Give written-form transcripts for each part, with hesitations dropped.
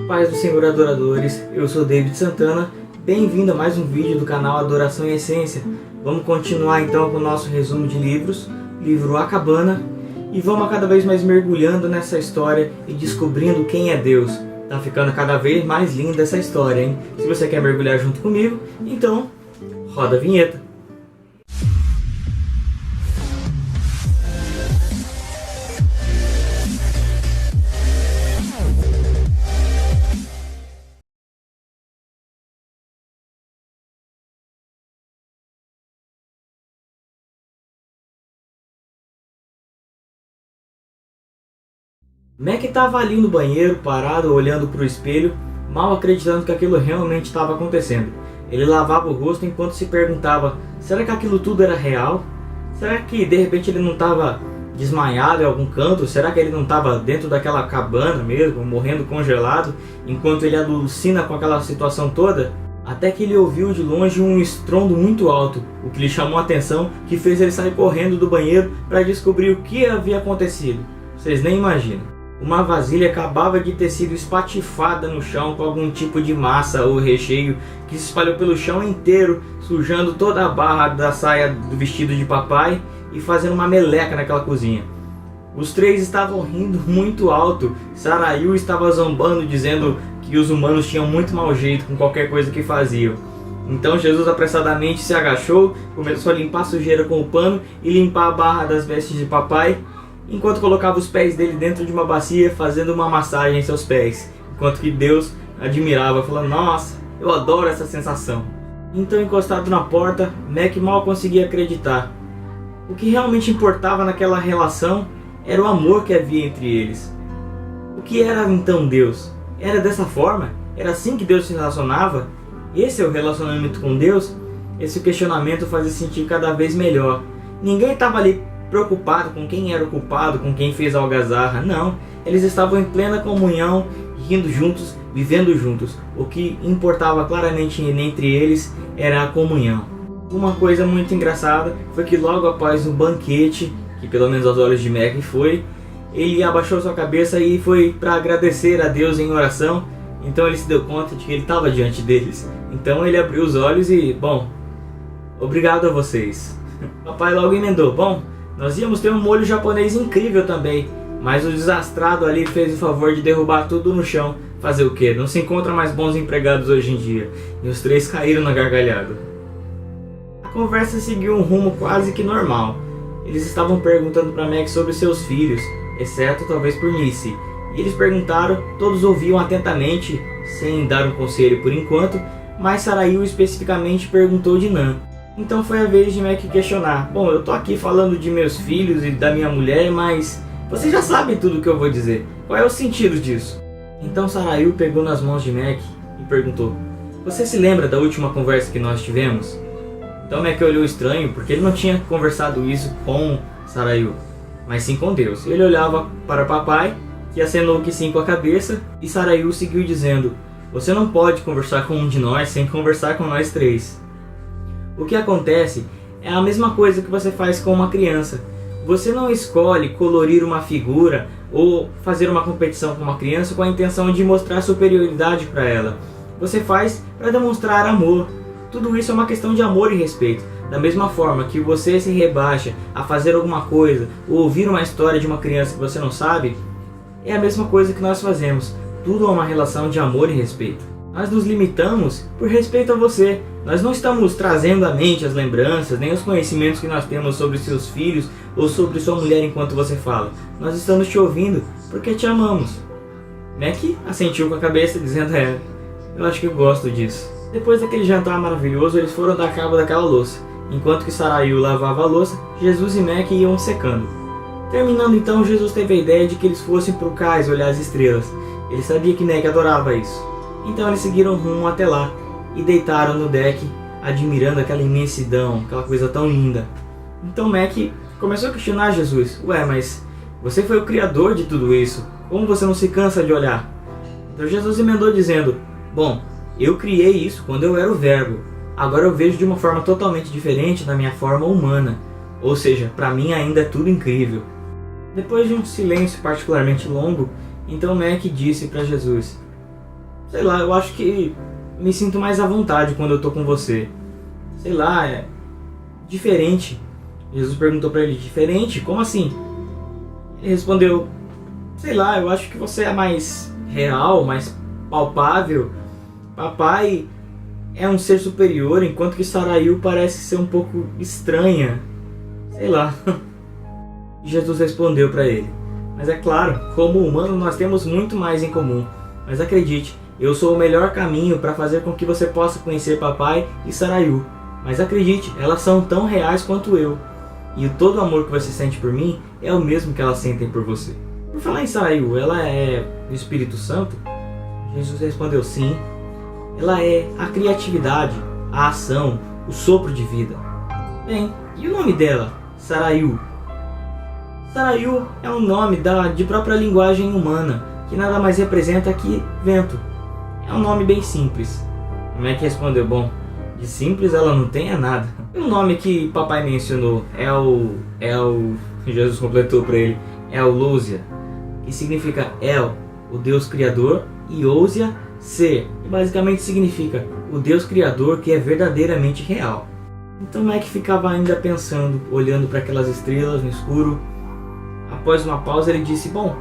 Paz do Senhor, adoradores, eu sou David Santana, bem-vindo a mais um vídeo do canal Adoração em Essência. Vamos continuar então com o nosso resumo de livros, livro A Cabana, e vamos cada vez mais mergulhando nessa história e descobrindo quem é Deus. Tá ficando cada vez mais linda essa história, hein? Se você quer mergulhar junto comigo, então roda a vinheta. Mac estava ali no banheiro, parado, olhando para o espelho, mal acreditando que aquilo realmente estava acontecendo. Ele lavava o rosto enquanto se perguntava, será que aquilo tudo era real? Será que de repente ele não estava desmaiado em algum canto? Será que ele não estava dentro daquela cabana mesmo, morrendo congelado, enquanto ele alucina com aquela situação toda? Até que ele ouviu de longe um estrondo muito alto, o que lhe chamou a atenção, que fez ele sair correndo do banheiro para descobrir o que havia acontecido. Vocês nem imaginam. Uma vasilha acabava de ter sido espatifada no chão com algum tipo de massa ou recheio que se espalhou pelo chão inteiro, sujando toda a barra da saia do vestido de papai e fazendo uma meleca naquela cozinha. Os três estavam rindo muito alto. Saraiu estava zombando, dizendo que os humanos tinham muito mau jeito com qualquer coisa que faziam. Então Jesus apressadamente se agachou, começou a limpar a sujeira com o pano e limpar a barra das vestes de papai, enquanto colocava os pés dele dentro de uma bacia, fazendo uma massagem em seus pés, enquanto que Deus admirava, falando, nossa, eu adoro essa sensação. Então, encostado na porta, Mac mal conseguia acreditar. O que realmente importava naquela relação era o amor que havia entre eles. O que era então Deus? Era dessa forma? Era assim que Deus se relacionava? Esse é o relacionamento com Deus? Esse questionamento fazia sentir cada vez melhor. Ninguém estava ali preocupado com quem era o culpado, com quem fez a algazarra. Não, eles estavam em plena comunhão, rindo juntos, vivendo juntos. O que importava claramente entre eles era a comunhão. Uma coisa muito engraçada foi que logo após o banquete, que pelo menos aos olhos de Mac foi, ele abaixou sua cabeça e foi para agradecer a Deus em oração. Então ele se deu conta de que ele estava diante deles. Então ele abriu os olhos e, bom, obrigado a vocês. Papai logo emendou, bom, nós íamos ter um molho japonês incrível também, mas o desastrado ali fez o favor de derrubar tudo no chão. Fazer o quê? Não se encontra mais bons empregados hoje em dia. E os três caíram na gargalhada. A conversa seguiu um rumo quase que normal. Eles estavam perguntando para Mac sobre seus filhos, exceto talvez por Missy. E eles perguntaram, todos ouviam atentamente, sem dar um conselho por enquanto, mas Saraiu especificamente perguntou de Nan. Então foi a vez de Mac questionar. Bom, eu tô aqui falando de meus filhos e da minha mulher, mas vocês já sabem tudo o que eu vou dizer. Qual é o sentido disso? Então Saraiu pegou nas mãos de Mac e perguntou, você se lembra da última conversa que nós tivemos? Então Mac olhou estranho, porque ele não tinha conversado isso com Saraiu, mas sim com Deus. Ele olhava para papai, que acenou que sim com a cabeça, e Saraiu seguiu dizendo, você não pode conversar com um de nós sem conversar com nós três. O que acontece é a mesma coisa que você faz com uma criança. Você não escolhe colorir uma figura ou fazer uma competição com uma criança com a intenção de mostrar superioridade para ela. Você faz para demonstrar amor. Tudo isso é uma questão de amor e respeito. Da mesma forma que você se rebaixa a fazer alguma coisa ou ouvir uma história de uma criança que você não sabe, é a mesma coisa que nós fazemos. Tudo é uma relação de amor e respeito. Nós nos limitamos por respeito a você. Nós não estamos trazendo à mente as lembranças, nem os conhecimentos que nós temos sobre seus filhos ou sobre sua mulher enquanto você fala. Nós estamos te ouvindo porque te amamos. Mac assentiu com a cabeça dizendo, eu acho que eu gosto disso. Depois daquele jantar maravilhoso, eles foram dar cabo daquela louça. Enquanto que Saraiu lavava a louça, Jesus e Mac iam secando. Terminando então, Jesus teve a ideia de que eles fossem para o cais olhar as estrelas. Ele sabia que Mac adorava isso. Então eles seguiram rumo até lá e deitaram no deck, admirando aquela imensidão, aquela coisa tão linda. Então Mac começou a questionar Jesus. Ué, mas você foi o criador de tudo isso, como você não se cansa de olhar? Então Jesus emendou dizendo, bom, eu criei isso quando eu era o verbo. Agora eu vejo de uma forma totalmente diferente da minha forma humana. Ou seja, para mim ainda é tudo incrível. Depois de um silêncio particularmente longo, então Mac disse para Jesus, sei lá, eu acho que me sinto mais à vontade quando eu tô com você. Sei lá, é diferente. Jesus perguntou pra ele, diferente? Como assim? Ele respondeu, sei lá, eu acho que você é mais real, mais palpável. Papai é um ser superior, enquanto que Sarayu parece ser um pouco estranha. Sei lá. E Jesus respondeu para ele, mas é claro, como humano nós temos muito mais em comum. Mas acredite, eu sou o melhor caminho para fazer com que você possa conhecer papai e Sarayu. Mas acredite, elas são tão reais quanto eu. E todo o amor que você sente por mim é o mesmo que elas sentem por você. Por falar em Sarayu, ela é o Espírito Santo? Jesus respondeu sim. Ela é a criatividade, a ação, o sopro de vida. Bem, e o nome dela? Sarayu. Sarayu é um nome de própria linguagem humana, que nada mais representa que vento. É um nome bem simples. Como é que respondeu? Bom, de simples ela não tem nada. E o nome que papai mencionou Jesus completou para ele, é o Lúcia, que significa El, o Deus Criador, e Ousia, ser, e basicamente significa o Deus Criador que é verdadeiramente real. Então Mac ficava ainda pensando, olhando para aquelas estrelas no escuro. Após uma pausa ele disse, bom,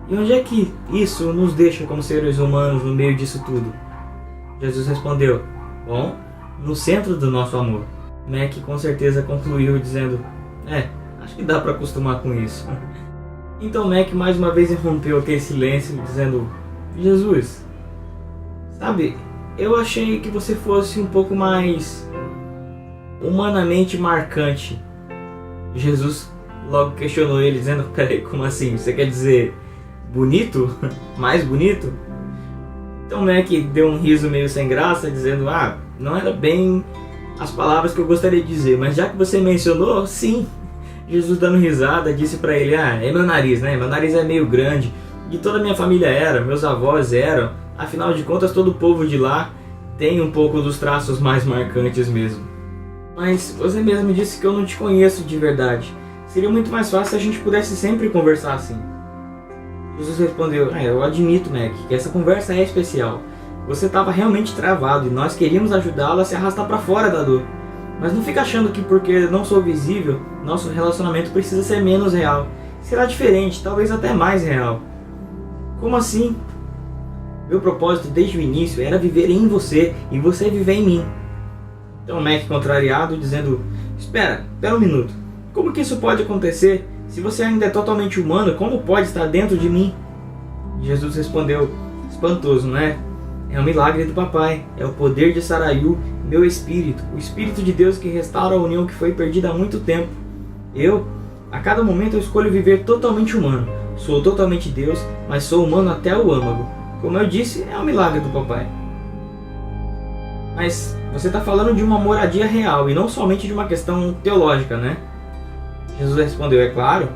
e onde é que isso nos deixa como seres humanos no meio disso tudo? Jesus respondeu, bom, no centro do nosso amor. Mac com certeza concluiu dizendo, acho que dá para acostumar com isso. Então Mac mais uma vez interrompeu aquele silêncio dizendo, Jesus, sabe, eu achei que você fosse um pouco mais humanamente marcante. Jesus logo questionou ele dizendo, peraí, como assim? Você quer dizer bonito? Mais bonito? Então Mac deu um riso meio sem graça dizendo, não era bem as palavras que eu gostaria de dizer, mas já que você mencionou, sim. Jesus dando risada disse para ele, é meu nariz, né? Meu nariz é meio grande. E toda a minha família era, meus avós eram. Afinal de contas, todo o povo de lá tem um pouco dos traços mais marcantes mesmo. Mas você mesmo disse que eu não te conheço de verdade. Seria muito mais fácil se a gente pudesse sempre conversar assim. Jesus respondeu, eu admito, Mac, que essa conversa é especial. Você estava realmente travado e nós queríamos ajudá-lo a se arrastar para fora da dor. Mas não fica achando que porque não sou visível, nosso relacionamento precisa ser menos real. Será diferente, talvez até mais real. Como assim? Meu propósito desde o início era viver em você e você viver em mim. Então Mac contrariado dizendo, espera um minuto. Como que isso pode acontecer? Se você ainda é totalmente humano, como pode estar dentro de mim? Jesus respondeu, espantoso, não é? É um milagre do papai, é o poder de Sarayu, meu espírito, o espírito de Deus que restaura a união que foi perdida há muito tempo. A cada momento eu escolho viver totalmente humano. Sou totalmente Deus, mas sou humano até o âmago. Como eu disse, é um milagre do papai. Mas você está falando de uma moradia real e não somente de uma questão teológica, né? Jesus respondeu, é claro.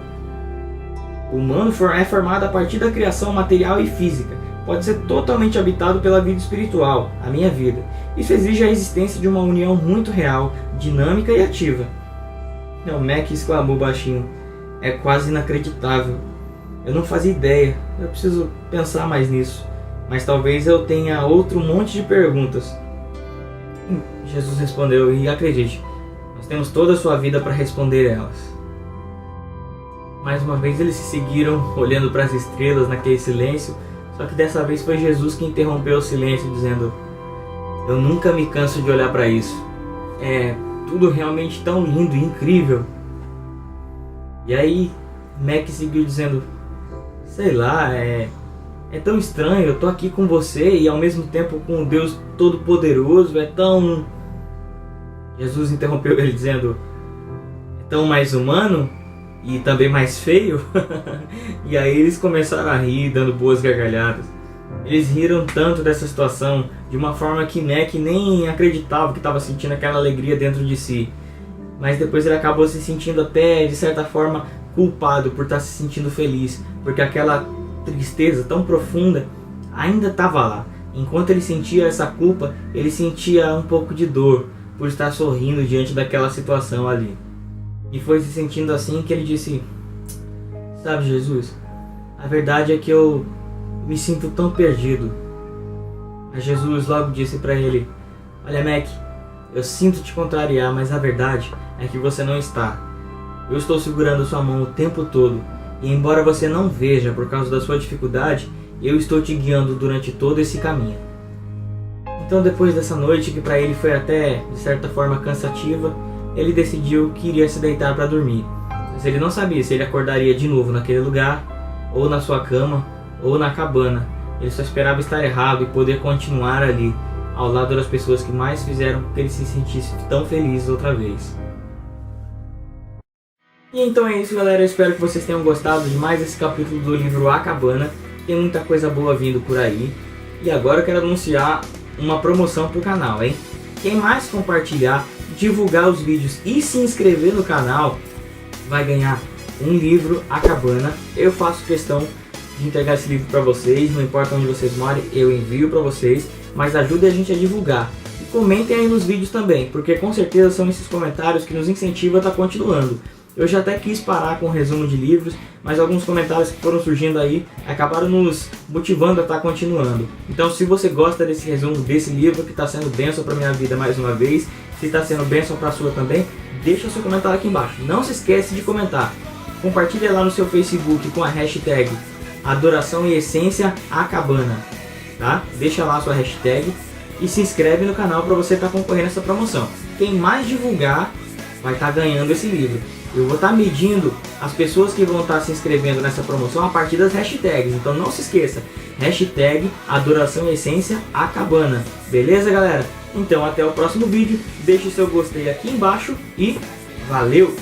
O humano é formado a partir da criação material e física. Pode ser totalmente habitado pela vida espiritual, a minha vida. Isso exige a existência de uma união muito real, dinâmica e ativa. Mac exclamou baixinho. É quase inacreditável. Eu não fazia ideia. Eu preciso pensar mais nisso. Mas talvez eu tenha outro monte de perguntas. Jesus respondeu, e acredite, nós temos toda a sua vida para responder elas. Mais uma vez eles se seguiram, olhando para as estrelas naquele silêncio. Só que dessa vez foi Jesus que interrompeu o silêncio, dizendo, eu nunca me canso de olhar para isso. É tudo realmente tão lindo e incrível. E aí Mac seguiu dizendo, sei lá, é tão estranho, eu tô aqui com você e ao mesmo tempo com o Deus Todo-Poderoso, é tão... Jesus interrompeu ele dizendo, é tão mais humano e também mais feio. E aí eles começaram a rir, dando boas gargalhadas. Eles riram tanto dessa situação, de uma forma que Mac nem acreditava que estava sentindo aquela alegria dentro de si. Mas depois ele acabou se sentindo até, de certa forma, culpado por estar se sentindo feliz, porque aquela tristeza tão profunda ainda estava lá. Enquanto ele sentia essa culpa, ele sentia um pouco de dor por estar sorrindo diante daquela situação ali. E foi se sentindo assim que ele disse, sabe, Jesus, a verdade é que eu me sinto tão perdido. Mas Jesus logo disse para ele: olha, Mac, eu sinto te contrariar, mas a verdade é que você não está. Eu estou segurando sua mão o tempo todo, e embora você não veja por causa da sua dificuldade, eu estou te guiando durante todo esse caminho. Então, depois dessa noite, que para ele foi até de certa forma cansativa, ele decidiu que iria se deitar para dormir. Mas ele não sabia se ele acordaria de novo naquele lugar, ou na sua cama, ou na cabana. Ele só esperava estar errado e poder continuar ali, ao lado das pessoas que mais fizeram com que ele se sentisse tão feliz outra vez. E então é isso, galera. Eu espero que vocês tenham gostado de mais esse capítulo do livro A Cabana. Tem muita coisa boa vindo por aí. E agora eu quero anunciar uma promoção pro canal, hein? Quem mais compartilhar, divulgar os vídeos e se inscrever no canal vai ganhar um livro A Cabana. Eu faço questão de entregar esse livro para vocês, não importa onde vocês morem, eu envio para vocês, mas ajude a gente a divulgar. E comentem aí nos vídeos também, porque com certeza são esses comentários que nos incentivam a estar continuando. Eu já até quis parar com o resumo de livros, mas alguns comentários que foram surgindo aí acabaram nos motivando a estar continuando. Então, se você gosta desse resumo desse livro, que está sendo bênção para minha vida mais uma vez, se está sendo bênção para a sua também, deixa o seu comentário aqui embaixo. Não se esquece de comentar. Compartilha lá no seu Facebook com a hashtag Adoração e Essência A Cabana, tá? Deixa lá a sua hashtag e se inscreve no canal para você estar concorrendo a essa promoção. Quem mais divulgar vai estar ganhando esse livro. Eu vou estar medindo as pessoas que vão estar se inscrevendo nessa promoção a partir das hashtags. Então não se esqueça, hashtag Adoração e Essência A Cabana. Beleza, galera? Então até o próximo vídeo. Deixe o seu gostei aqui embaixo e valeu!